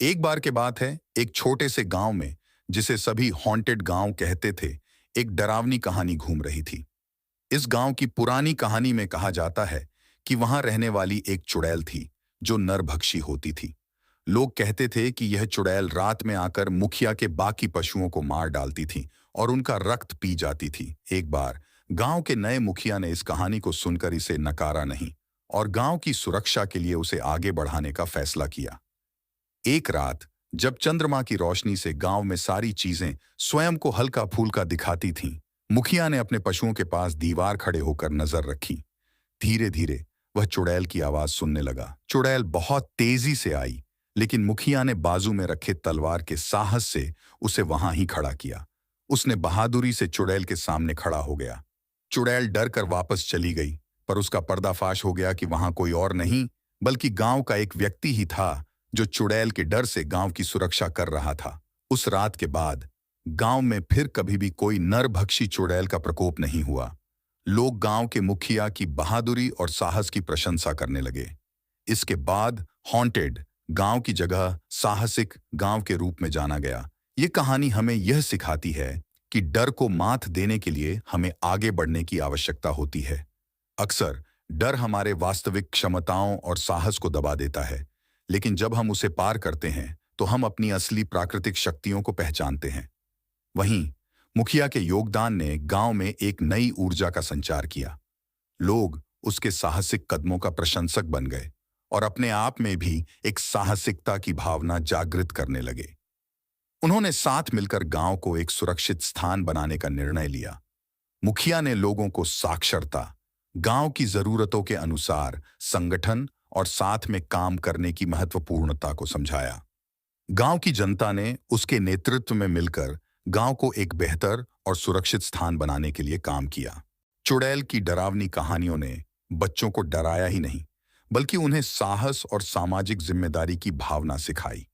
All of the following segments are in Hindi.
एक बार के बात है, एक छोटे से गांव में, जिसे सभी हॉन्टेड गांव कहते थे, एक डरावनी कहानी घूम रही थी। इस गांव की पुरानी कहानी में कहा जाता है कि वहां रहने वाली एक चुड़ैल थी, जो नरभक्षी होती थी। लोग कहते थे कि यह चुड़ैल रात में आकर मुखिया के बाकी पशुओं को मार डालती थी और उनका रक्त पी जाती थी। एक बार गांव के नए मुखिया ने इस कहानी को सुनकर इसे नकारा नहीं और गांव की सुरक्षा के लिए उसे आगे बढ़ाने का फैसला किया। एक रात, जब चंद्रमा की रोशनी से गांव में सारी चीजें स्वयं को हल्का फूल्का दिखाती थीं, मुखिया ने अपने पशुओं के पास दीवार खड़े होकर नजर रखी। धीरे धीरे वह चुड़ैल की आवाज सुनने लगा। चुड़ैल बहुत तेजी से आई, लेकिन मुखिया ने बाजू में रखे तलवार के साहस से उसे वहां ही खड़ा किया। उसने बहादुरी से चुड़ैल के सामने खड़ा हो गया। चुड़ैल डर कर वापस चली गई, पर उसका पर्दाफाश हो गया कि वहां कोई और नहीं, बल्कि गांव का एक व्यक्ति ही था, जो चुड़ैल के डर से गांव की सुरक्षा कर रहा था। उस रात के बाद गांव में फिर कभी भी कोई नरभक्षी चुड़ैल का प्रकोप नहीं हुआ। लोग गांव के मुखिया की बहादुरी और साहस की प्रशंसा करने लगे। इसके बाद हॉन्टेड गांव की जगह साहसिक गांव के रूप में जाना गया। ये कहानी हमें यह सिखाती है कि डर को मात देने के लिए हमें आगे बढ़ने की आवश्यकता होती है। अक्सर डर हमारे वास्तविक क्षमताओं और साहस को दबा देता है, लेकिन जब हम उसे पार करते हैं तो हम अपनी असली प्राकृतिक शक्तियों को पहचानते हैं। वहीं मुखिया के योगदान ने गांव में एक नई ऊर्जा का संचार किया। लोग उसके साहसिक कदमों का प्रशंसक बन गए और अपने आप में भी एक साहसिकता की भावना जागृत करने लगे। उन्होंने साथ मिलकर गांव को एक सुरक्षित स्थान बनाने का निर्णय लिया। मुखिया ने लोगों को साक्षरता, गांव की जरूरतों के अनुसार संगठन और साथ में काम करने की महत्वपूर्णता को समझाया। गांव की जनता ने उसके नेतृत्व में मिलकर गांव को एक बेहतर और सुरक्षित स्थान बनाने के लिए काम किया। चुड़ैल की डरावनी कहानियों ने बच्चों को डराया ही नहीं, बल्कि उन्हें साहस और सामाजिक जिम्मेदारी की भावना सिखाई।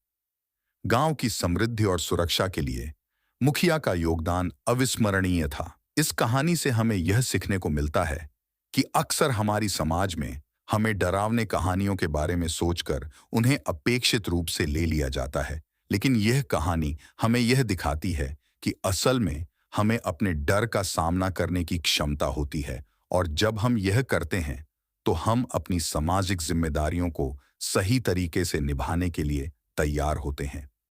गांव की समृद्धि और सुरक्षा के लिए मुखिया का योगदान अविस्मरणीय था। इस कहानी से हमें यह सीखने को मिलता है कि अक्सर हमारी समाज में हमें डरावने कहानियों के बारे में सोचकर उन्हें अपेक्षित रूप से ले लिया जाता है, लेकिन यह कहानी हमें यह दिखाती है कि असल में हमें अपने डर का सामना करने की क्षमता होती है, और जब हम यह करते हैं तो हम अपनी सामाजिक जिम्मेदारियों को सही तरीके से निभाने के लिए तैयार होते हैं।